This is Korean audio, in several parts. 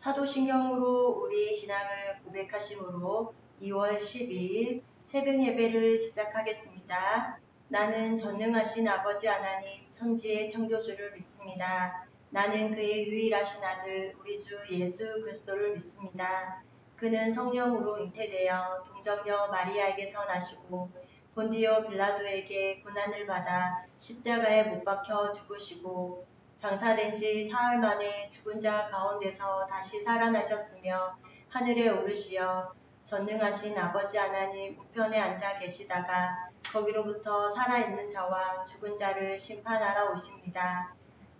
사도신경으로 우리의 신앙을 고백하심으로 2월 12일 새벽 예배를 시작하겠습니다. 나는 전능하신 아버지 하나님 천지의 창조주를 믿습니다. 나는 그의 유일하신 아들 우리 주 예수 그리스도를 믿습니다. 그는 성령으로 잉태되어 동정녀 마리아에게서 나시고 본디오 빌라도에게 고난을 받아 십자가에 못 박혀 죽으시고 장사된 지 사흘 만에 죽은 자 가운데서 다시 살아나셨으며 하늘에 오르시어 전능하신 아버지 하나님 우편에 앉아 계시다가 거기로부터 살아있는 자와 죽은 자를 심판하러 오십니다.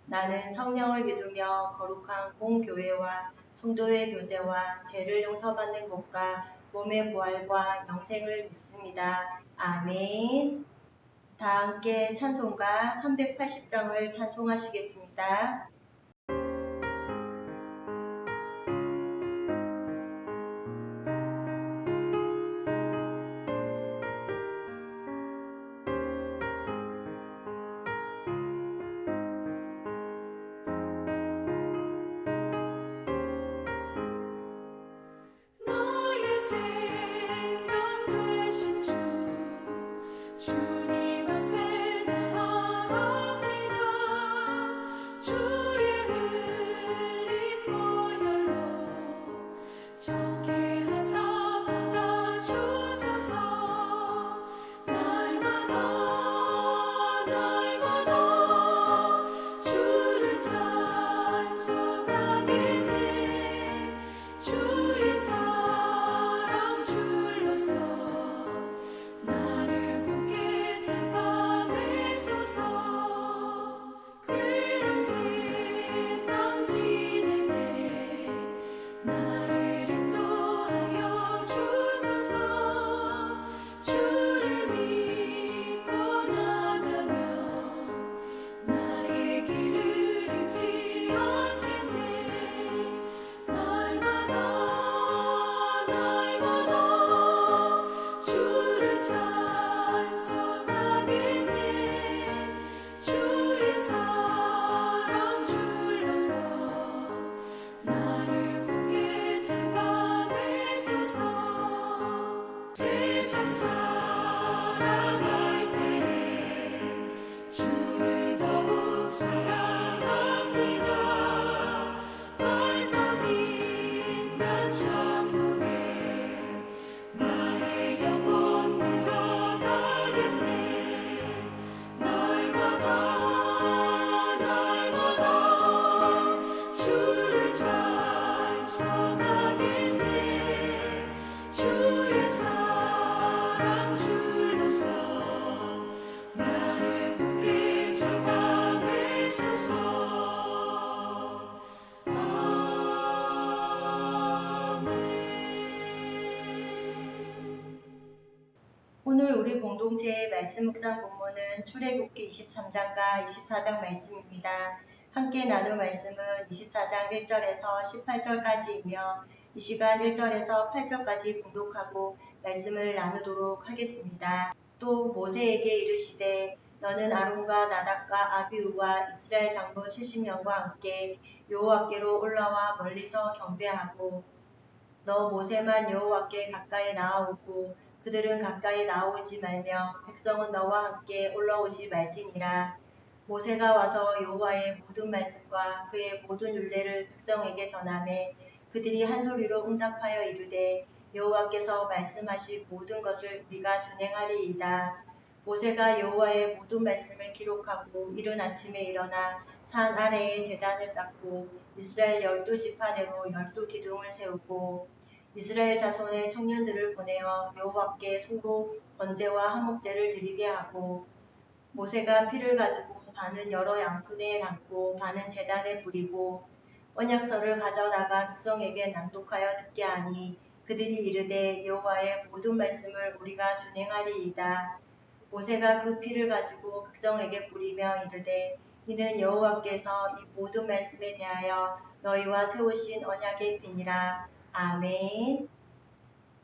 나는 성령을 믿으며 거룩한 공교회와 성도의 교제와 죄를 용서받는 것과 몸의 부활과 영생을 믿습니다. 아멘. 다 함께 찬송가 380장을 찬송하시겠습니다. 나의 생명 되신 주님 앞에 나아갑니다. 주의 흘린 보혈로 정케 하사 받아주소서. 날마다 주를 찬송하겠네. 주의 사랑 줄로서 나를 굳게 잡아매소서. 괴로운 세상 지낼 때 나를 인도하여 주소서. 주를 믿고 나가면 나의 길을 잃지 않겠네. 날마다 주를 찬송하겠네. 주의 사랑 줄로서 나를 굳게 잡아매소서. 세상 살아갈 때 주를 더욱 사랑합니다. 밝고 빛난 천국에 나의 영혼 들어가겠네. 날마다 주를 찬송하겠네. 주의 사랑 줄로서 나를 굳게 잡아매소서. 오늘 우리 공동체의 말씀 묵상 본문은 출애굽기 23장과 24장 말씀입니다. 함께 나눌 말씀은 24장 1절에서 18절까지이며 이 시간 1절에서 8절까지 공독하고 말씀을 나누도록 하겠습니다. 또 모세에게 이르시되 너는 아론과 나답과 아비후와 이스라엘 장로 70명과 함께 여호와께로 올라와 멀리서 경배하고 너 모세만 여호와께 가까이 나아오고 그들은 가까이 나오지 말며 백성은 너와 함께 올라오지 말지니라. 모세가 와서 여호와의 모든 말씀과 그의 모든 율례를 백성에게 전하매 그들이 한 소리로 응답하여 이르되 여호와께서 말씀하신 모든 것을 우리가 준행하리이다. 모세가 여호와의 모든 말씀을 기록하고 이른 아침에 일어나 산 아래에 제단을 쌓고 이스라엘 12지파대로 12기둥을 세우고 이스라엘 자손의 청년들을 보내어 여호와께 소로 번제와 화목제를 드리게 하고 모세가 피를 가지고 반은 여러 양푼에 담고 반은 제단에 뿌리고 언약서를 가져다가 백성에게 낭독하여 듣게 하니 그들이 이르되 여호와의 모든 말씀을 우리가 준행하리이다. 모세가 그 피를 가지고 백성에게 뿌리며 이르되 이는 여호와께서 이 모든 말씀에 대하여 너희와 세우신 언약의 피니라. 아멘.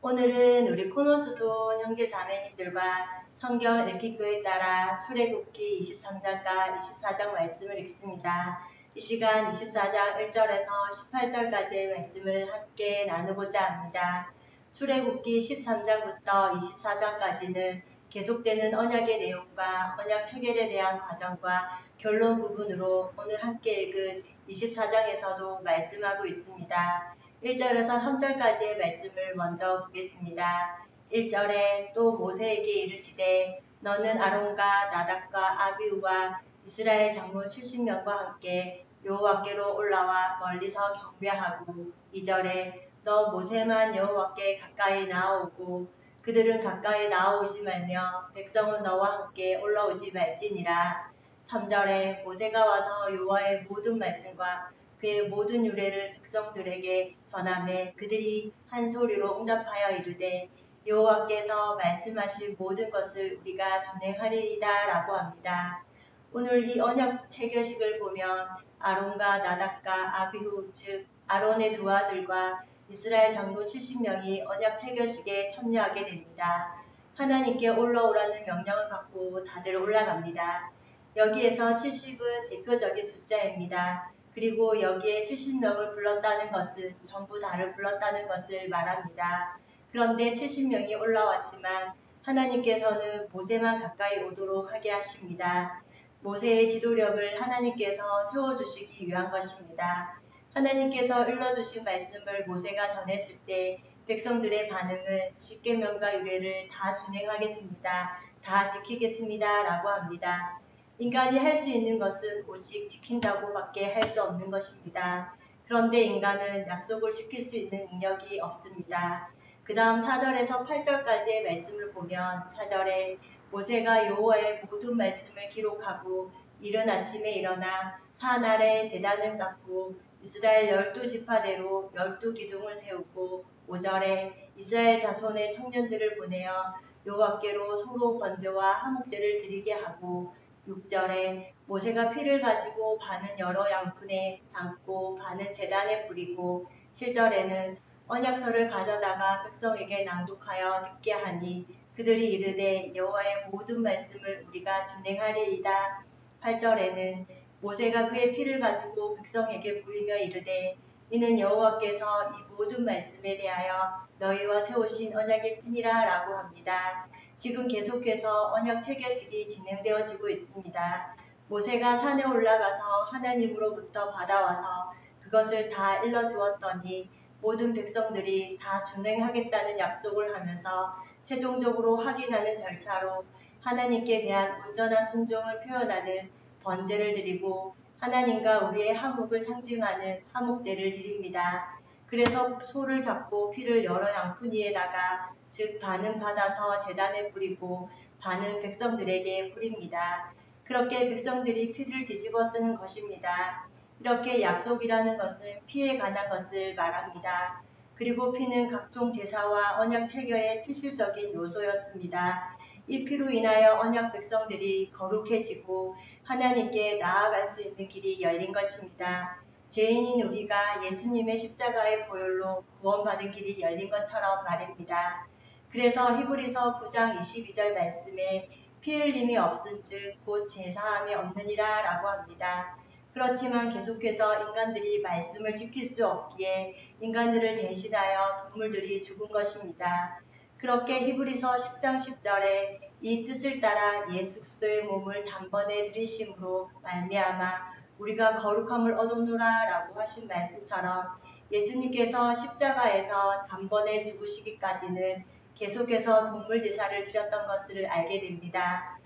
오늘은 우리 코노수돈 형제 자매님들과 성경 읽기교에 따라 출애굽기 23장과 24장 말씀을 읽습니다. 이 시간 24장 1절에서 18절까지의 말씀을 함께 나누고자 합니다. 출애굽기 13장부터 24장까지는 계속되는 언약의 내용과 언약 체결에 대한 과정과 결론 부분으로 오늘 함께 읽은 24장에서도 말씀하고 있습니다. 1절에서 3절까지의 말씀을 먼저 보겠습니다. 1절에 또 모세에게 이르시되 너는 아론과 나답과 아비후와 이스라엘 장로 70명과 함께 여호와께로 올라와 멀리서 경배하고 2절에 너 모세만 여호와께 가까이 나아오고 그들은 가까이 나아오지 말며 백성은 너와 함께 올라오지 말지니라. 3절에 모세가 와서 여호와의 모든 말씀과 그의 모든 유래를 백성들에게 전하매 그들이 한 소리로 응답하여 이르되 여호와께서 말씀하신 모든 것을 우리가 준행하리이다 라고 합니다. 오늘 이 언약 체결식을 보면 아론과 나답과 아비후 즉 아론의 두 아들과 이스라엘 장로 70명이 언약 체결식에 참여하게 됩니다. 하나님께 올라오라는 명령을 받고 다들 올라갑니다. 여기에서 70은 대표적인 숫자입니다. 그리고 여기에 70명을 불렀다는 것은 전부 다를 불렀다는 것을 말합니다. 그런데 70명이 올라왔지만 하나님께서는 모세만 가까이 오도록 하게 하십니다. 모세의 지도력을 하나님께서 세워주시기 위한 것입니다. 하나님께서 일러주신 말씀을 모세가 전했을 때 백성들의 반응은 십계명과 유례를 다 준행하겠습니다. 다 지키겠습니다. 라고 합니다. 인간이 할 수 있는 것은 오직 지킨다고 밖에 할 수 없는 것입니다. 그런데 인간은 약속을 지킬 수 있는 능력이 없습니다. 그 다음 4절에서 8절까지의 말씀을 보면 4절에 모세가 여호와의 모든 말씀을 기록하고 이른 아침에 일어나 산 아래 제단을 쌓고 이스라엘 12지파대로 12기둥을 세우고 5절에 이스라엘 자손의 청년들을 보내어 여호와께로 소로 번제와 화목제를 드리게 하고 6절에 모세가 피를 가지고 반은 여러 양푼에 담고 반은 제단에 뿌리고 7절에는 언약서를 가져다가 백성에게 낭독하여 듣게 하니 그들이 이르되 여호와의 모든 말씀을 우리가 준행하리이다. 8절에는 모세가 그의 피를 가지고 백성에게 뿌리며 이르되 이는 여호와께서 이 모든 말씀에 대하여 너희와 세우신 언약의 피니라 라고 합니다. 지금 계속해서 언약 체결식이 진행되어지고 있습니다. 모세가 산에 올라가서 하나님으로부터 받아와서 그것을 다 일러주었더니 모든 백성들이 다 준행하겠다는 약속을 하면서 최종적으로 확인하는 절차로 하나님께 대한 온전한 순종을 표현하는 번제를 드리고 하나님과 우리의 화목을 상징하는 화목제를 드립니다. 그래서 소를 잡고 피를 여러 양푼위에다가 즉 반은 받아서 제단에 뿌리고 반은 백성들에게 뿌립니다. 그렇게 백성들이 피를 뒤집어 쓰는 것입니다. 이렇게 약속이라는 것은 피에 관한 것을 말합니다. 그리고 피는 각종 제사와 언약 체결의 필수적인 요소였습니다. 이 피로 인하여 언약 백성들이 거룩해지고 하나님께 나아갈 수 있는 길이 열린 것입니다. 죄인인 우리가 예수님의 십자가의 보혈로 구원받은 길이 열린 것처럼 말입니다. 그래서 히브리서 9장 22절 말씀에 피 흘림이 없은즉 곧 제사함이 없느니라 라고 합니다. 그렇지만 계속해서 인간들이 말씀을 지킬 수 없기에 인간들을 대신하여 동물들이 죽은 것입니다. 그렇게 히브리서 10장 10절에 이 뜻을 따라 예수 그리스도의 몸을 단번에 들이심으로 말미암아 우리가 거룩함을 얻었노라 라고 하신 말씀처럼 예수님께서 십자가에서 단번에 죽으시기까지는 계속해서 동물 제사를 드렸던 것을 알게 됩니다.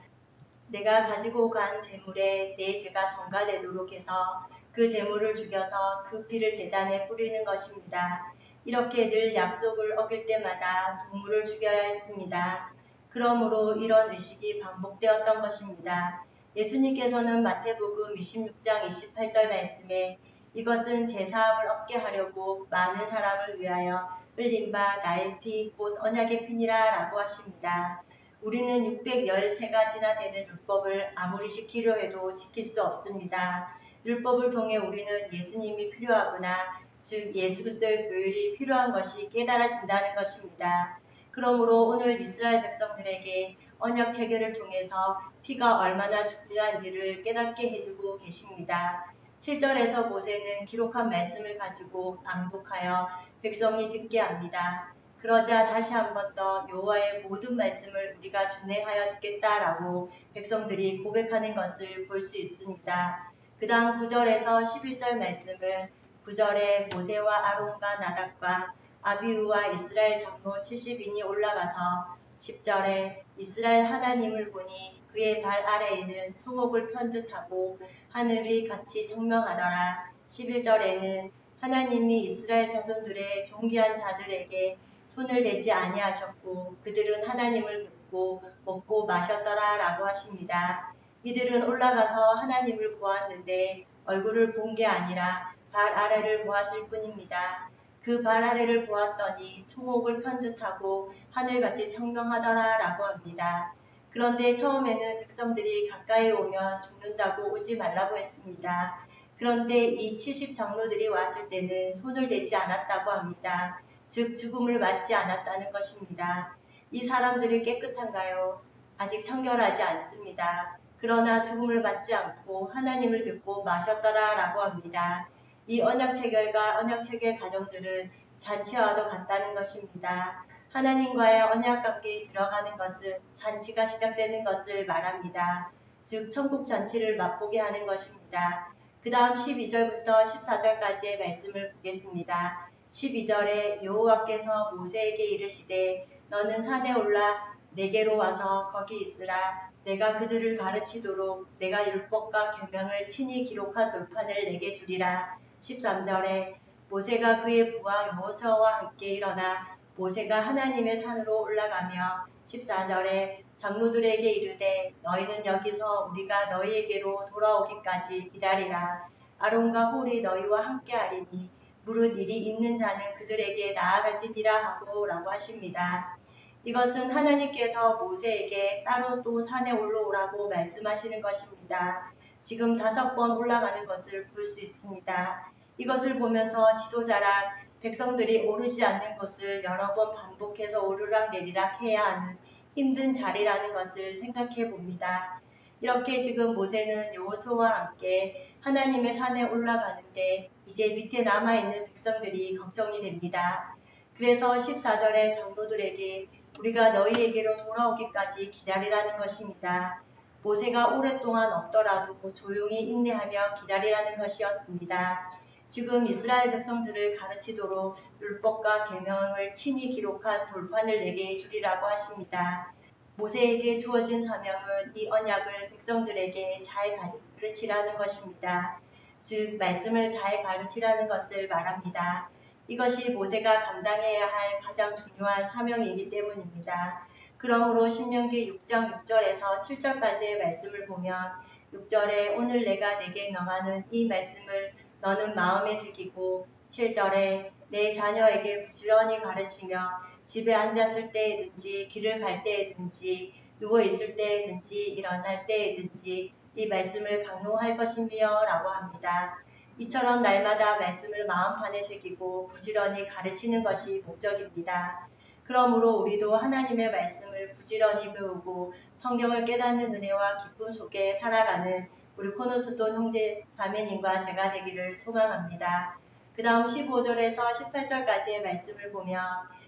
내가 가지고 간 제물에 내 죄가 전가되도록 해서 그 제물을 죽여서 그 피를 제단에 뿌리는 것입니다. 이렇게 늘 약속을 어길 때마다 동물을 죽여야 했습니다. 그러므로 이런 의식이 반복되었던 것입니다. 예수님께서는 마태복음 26장 28절 말씀에 이것은 제사함을 얻게 하려고 많은 사람을 위하여 흘린 바 나의 피 곧 언약의 피니라 라고 하십니다. 우리는 613가지나 되는 율법을 아무리 지키려 해도 지킬 수 없습니다. 율법을 통해 우리는 예수님이 필요하구나, 즉 예수 그리스도의 보혈이 필요한 것이 깨달아진다는 것입니다. 그러므로 오늘 이스라엘 백성들에게 언약 체결을 통해서 피가 얼마나 중요한지를 깨닫게 해주고 계십니다. 7절에서 모세는 기록한 말씀을 가지고 낭독하여 백성이 듣게 합니다. 그러자 다시 한 번 더 여호와의 모든 말씀을 우리가 준행하여 듣겠다라고 백성들이 고백하는 것을 볼 수 있습니다. 그 다음 9절에서 11절 말씀은 9절에 모세와 아론과 나답과 아비후와 이스라엘 장로 70인이 올라가서 10절에 이스라엘 하나님을 보니 그의 발 아래에는 소목을 편 듯하고 하늘이 같이 청명하더라. 11절에는 하나님이 이스라엘 자손들의 존귀한 자들에게 손을 대지 아니하셨고 그들은 하나님을 뵙고 먹고 마셨더라 라고 하십니다. 이들은 올라가서 하나님을 보았는데 얼굴을 본 게 아니라 발 아래를 보았을 뿐입니다. 그 발 아래를 보았더니 초목을 편 듯하고 하늘같이 청명하더라 라고 합니다. 그런데 처음에는 백성들이 가까이 오면 죽는다고 오지 말라고 했습니다. 그런데 이 70 장로들이 왔을 때는 손을 대지 않았다고 합니다. 즉 죽음을 맞지 않았다는 것입니다. 이 사람들이 깨끗한가요? 아직 청결하지 않습니다. 그러나 죽음을 맞지 않고 하나님을 뵙고 마셨더라 라고 합니다. 이 언약 체결과 언약 체결 가정들은 잔치와도 같다는 것입니다. 하나님과의 언약 관계에 들어가는 것은 잔치가 시작되는 것을 말합니다. 즉 천국 잔치를 맛보게 하는 것입니다. 그 다음 12절부터 14절까지의 말씀을 보겠습니다. 12절에 여호와께서 모세에게 이르시되 너는 산에 올라 내게로 와서 거기 있으라. 내가 그들을 가르치도록 내가 율법과 계명을 친히 기록한 돌판을 내게 주리라. 13절에 모세가 그의 부하 여호수아와 함께 일어나 모세가 하나님의 산으로 올라가며 14절에 장로들에게 이르되 너희는 여기서 우리가 너희에게로 돌아오기까지 기다리라. 아론과 홀이 너희와 함께 하리니 무릇 일이 있는 자는 그들에게 나아갈지니라 하고 라고 하십니다. 이것은 하나님께서 모세에게 따로 또 산에 올라오라고 말씀하시는 것입니다. 지금 5번 올라가는 것을 볼 수 있습니다. 이것을 보면서 지도자란 백성들이 오르지 않는 곳을 여러 번 반복해서 오르락 내리락 해야 하는 힘든 자리라는 것을 생각해 봅니다. 이렇게 지금 모세는 여호수아와 함께 하나님의 산에 올라가는데 이제 밑에 남아있는 백성들이 걱정이 됩니다. 그래서 14절에 장로들에게 우리가 너희에게로 돌아오기까지 기다리라는 것입니다. 모세가 오랫동안 없더라도 조용히 인내하며 기다리라는 것이었습니다. 지금 이스라엘 백성들을 가르치도록 율법과 계명을 친히 기록한 돌판을 내게 주리라고 하십니다. 모세에게 주어진 사명은 이 언약을 백성들에게 잘 가르치라는 것입니다. 즉 말씀을 잘 가르치라는 것을 말합니다. 이것이 모세가 감당해야 할 가장 중요한 사명이기 때문입니다. 그러므로 신명기 6장 6절에서 7절까지의 말씀을 보면 6절에 오늘 내가 내게 명하는 이 말씀을 너는 마음에 새기고 7절에 내 자녀에게 부지런히 가르치며 집에 앉았을 때에든지 길을 갈 때에든지 누워있을 때에든지 일어날 때에든지 이 말씀을 강론할 것이며 라고 합니다. 이처럼 날마다 말씀을 마음판에 새기고 부지런히 가르치는 것이 목적입니다. 그러므로 우리도 하나님의 말씀을 부지런히 배우고 성경을 깨닫는 은혜와 기쁨 속에 살아가는 우리 코너스톤 형제 자매님과 제가 되기를 소망합니다. 그 다음 15절에서 18절까지의 말씀을 보면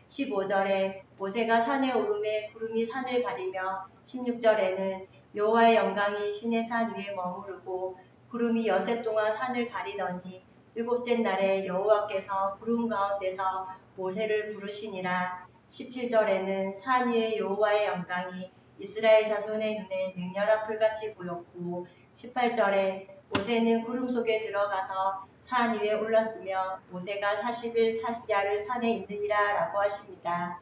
15절에 모세가 산에 오르매 구름이 산을 가리며 16절에는 여호와의 영광이 시내 산 위에 머무르고 구름이 여세 동안 산을 가리더니 일곱째 날에 여호와께서 구름 가운데서 모세를 부르시니라. 17절에는 산 위에 여호와의 영광이 이스라엘 자손의 눈에 맹렬한 불같이 보였고 18절에 모세는 구름 속에 들어가서 산 위에 올랐으며 모세가 40일 40야를 산에 있느니라 라고 하십니다.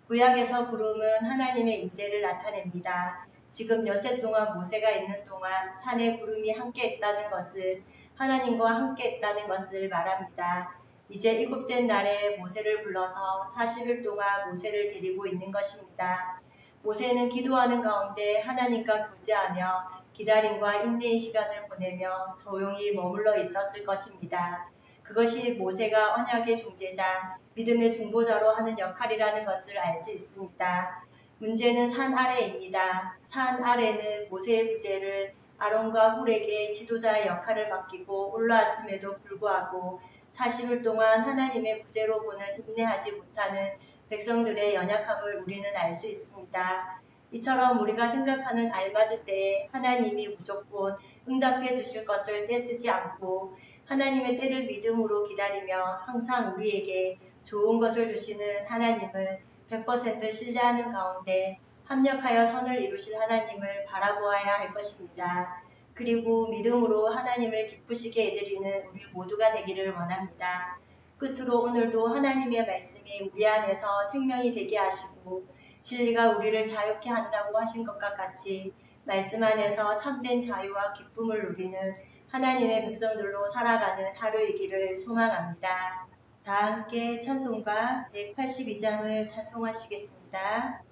구약에서 구름은 하나님의 임재를 나타냅니다. 지금 여세 동안 모세가 있는 동안 산에 구름이 함께 있다는 것은 하나님과 함께 있다는 것을 말합니다. 이제 일곱째 날에 모세를 불러서 40일 동안 모세를 데리고 있는 것입니다. 모세는 기도하는 가운데 하나님과 교제하며 기다림과 인내의 시간을 보내며 조용히 머물러 있었을 것입니다. 그것이 모세가 언약의 중재자, 믿음의 중보자로 하는 역할이라는 것을 알 수 있습니다. 문제는 산 아래입니다. 산 아래는 모세의 부재를 아론과 훌에게 지도자의 역할을 맡기고 올라왔음에도 불구하고 40일 동안 하나님의 구제로 보는 인내하지 못하는 백성들의 연약함을 우리는 알 수 있습니다. 이처럼 우리가 생각하는 알맞은 때에 하나님이 무조건 응답해 주실 것을 떼쓰지 않고 하나님의 때를 믿음으로 기다리며 항상 우리에게 좋은 것을 주시는 하나님을 100% 신뢰하는 가운데 합력하여 선을 이루실 하나님을 바라보아야 할 것입니다. 그리고 믿음으로 하나님을 기쁘시게 해드리는 우리 모두가 되기를 원합니다. 끝으로 오늘도 하나님의 말씀이 우리 안에서 생명이 되게 하시고 진리가 우리를 자유케 한다고 하신 것과 같이 말씀 안에서 참된 자유와 기쁨을 누리는 하나님의 백성들로 살아가는 하루이기를 소망합니다. 다 함께 찬송가 182장을 찬송하시겠습니다.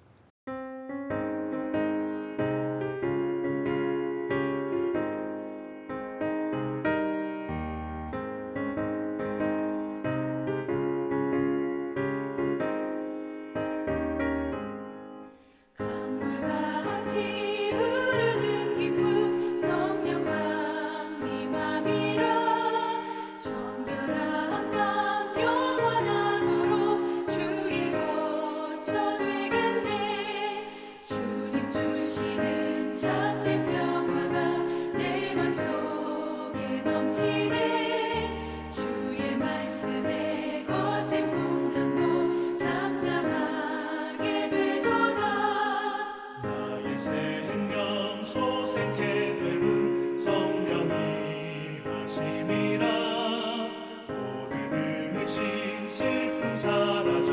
강물같이 흐르는 기쁨 성령 강림함이라 정결한 맘 영원하도록 주의 거처 되겠네. 주님 주시는 참된 평화가 내 맘속에 넘치네. 주의 말씀에 거센 풍랑도 잠잠하게 되도다. 나의 생명 소생케 되는 성령이 하심이라. 모든 의심 슬픔 사라져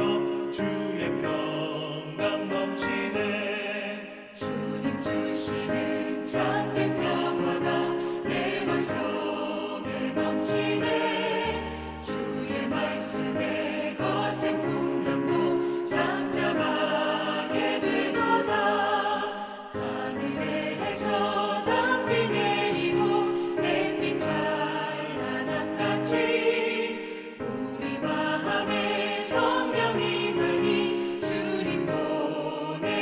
주의 평강 넘치네. 주님 주시는 참된 평화가 내 맘속에 넘치네. 주의 말씀에 거센 풍랑도 잠잠하게 되도다. 하늘에서 담비 내리고 햇빛 찬란함같이 우리 마음에 성령이 많이 주님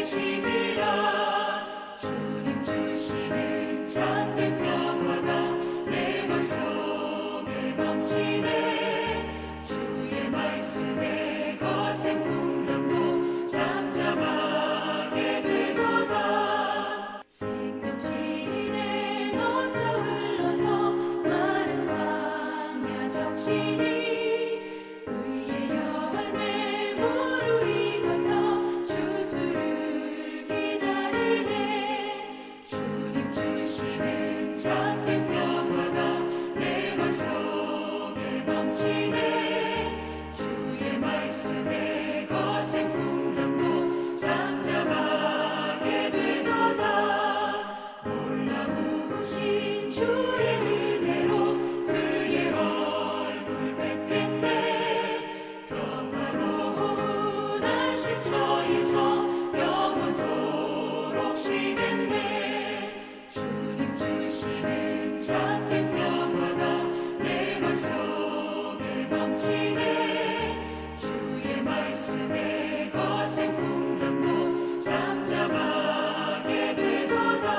보내심이라. 주님 주시는 참된 평화가 내 맘속에 넘치네. 주의 말씀에 거센 풍랑도 잠잠하게 되도다. 생명신에 넘쳐 흘러서 마른 광야 적시니 의의 열매 무르익어서 주수를 기다리네. 주님 주시는 참된 평화가 내 맘속에 넘치네. 주의 말씀에 거센 풍랑도 잠잠하게 되도다. 놀라우신 주의 은혜로 그의 얼굴 뵙겠네. 평화로운 안식처에서 영원토록 쉬겠네. 주님 주시는 참된 평화가 내 맘속에 넘치네. 주의 말씀에 거센 풍랑도 잠잠하게 되도다.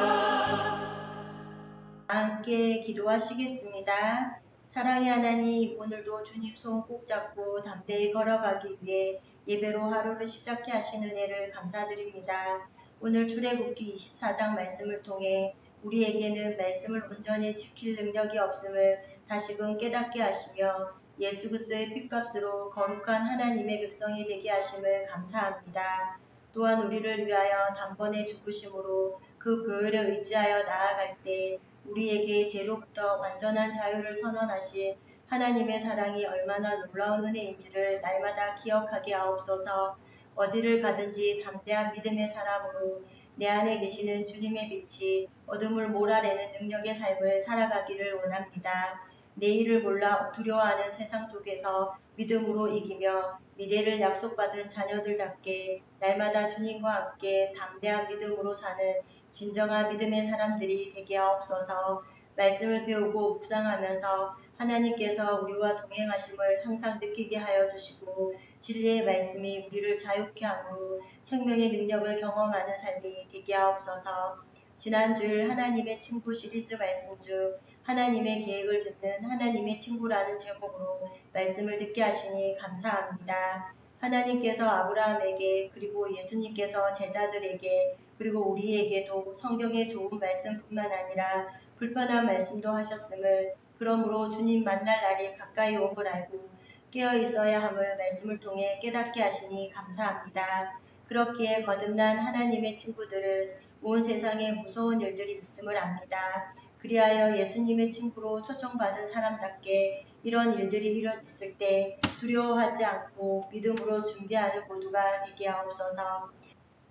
함께 기도하시겠습니다. 사랑의 하나님, 오늘도 주님 손 꼭 잡고 담대히 걸어가기 위해 예배로 하루를 시작해 하신 은혜를 감사드립니다. 오늘 출애굽기 24장 말씀을 통해 우리에게는 말씀을 온전히 지킬 능력이 없음을 다시금 깨닫게 하시며 예수 그리스도의 핏값으로 거룩한 하나님의 백성이 되게 하심을 감사합니다. 또한 우리를 위하여 단번에 죽으심으로 그 보혈에 의지하여 나아갈 때 우리에게 죄로부터 완전한 자유를 선언하신 하나님의 사랑이 얼마나 놀라운 은혜인지를 날마다 기억하게 하옵소서. 어디를 가든지 담대한 믿음의 사람으로 내 안에 계시는 주님의 빛이 어둠을 몰아내는 능력의 삶을 살아가기를 원합니다. 내일을 몰라 두려워하는 세상 속에서 믿음으로 이기며 미래를 약속받은 자녀들답게 날마다 주님과 함께 담대한 믿음으로 사는 진정한 믿음의 사람들이 되게 하옵소서. 말씀을 배우고 묵상하면서 하나님께서 우리와 동행하심을 항상 느끼게 하여 주시고 진리의 말씀이 우리를 자유케 함으로 생명의 능력을 경험하는 삶이 되게 하옵소서. 지난 주일 하나님의 친구 시리즈 말씀 중 하나님의 계획을 듣는 하나님의 친구라는 제목으로 말씀을 듣게 하시니 감사합니다. 하나님께서 아브라함에게 그리고 예수님께서 제자들에게 그리고 우리에게도 성경의 좋은 말씀뿐만 아니라 불편한 말씀도 하셨음을 그러므로 주님 만날 날이 가까이 온 걸 알고 깨어 있어야 함을 말씀을 통해 깨닫게 하시니 감사합니다. 그렇기에 거듭난 하나님의 친구들은 온 세상에 무서운 일들이 있음을 압니다. 그리하여 예수님의 친구로 초청받은 사람답게 이런 일들이 있을 때 두려워하지 않고 믿음으로 준비하는 모두가 되게 하옵소서.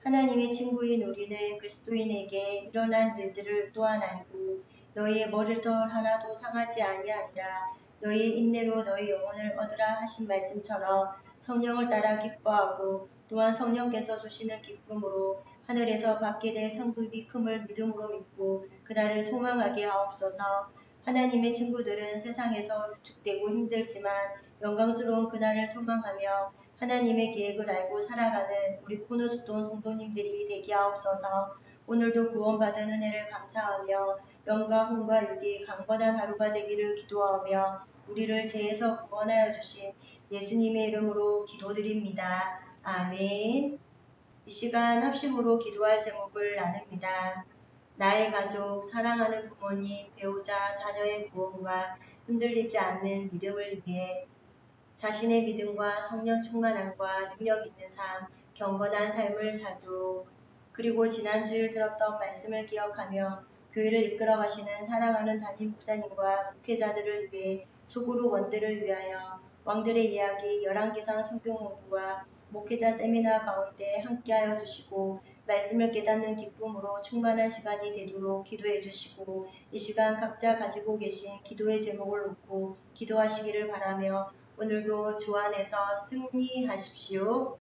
하나님의 친구인 우리는 그리스도인에게 일어난 일들을 또한 알고 너희의 머리털 하나도 상하지 아니하리라. 너희의 인내로 너희 영혼을 얻으라 하신 말씀처럼 성령을 따라 기뻐하고 또한 성령께서 주시는 기쁨으로 하늘에서 받게 될 상급이 큼을 믿음으로 믿고 그날을 소망하게 하옵소서. 하나님의 친구들은 세상에서 위축되고 힘들지만 영광스러운 그날을 소망하며 하나님의 계획을 알고 살아가는 우리 코너스톤 성도님들이 되게 하옵소서. 오늘도 구원받은 은혜를 감사하며 영과 흥과 육이 강건한 하루가 되기를 기도하며 우리를 죄에서 구원하여 주신 예수님의 이름으로 기도드립니다. 아멘. 이 시간 합심으로 기도할 제목을 나눕니다. 나의 가족, 사랑하는 부모님, 배우자, 자녀의 구원과 흔들리지 않는 믿음을 위해 자신의 믿음과 성령 충만함과 능력 있는 삶, 경건한 삶을 살도록 그리고 지난 주일 들었던 말씀을 기억하며 교회를 이끌어 가시는 사랑하는 담임 목사님과 목회자들을 위해 소그룹 원들을 위하여 왕들의 이야기 열왕기상 성경 공부와 목회자 세미나 가운데 함께하여 주시고 말씀을 깨닫는 기쁨으로 충만한 시간이 되도록 기도해 주시고 이 시간 각자 가지고 계신 기도의 제목을 놓고 기도하시기를 바라며 오늘도 주 안에서 승리하십시오.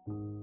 주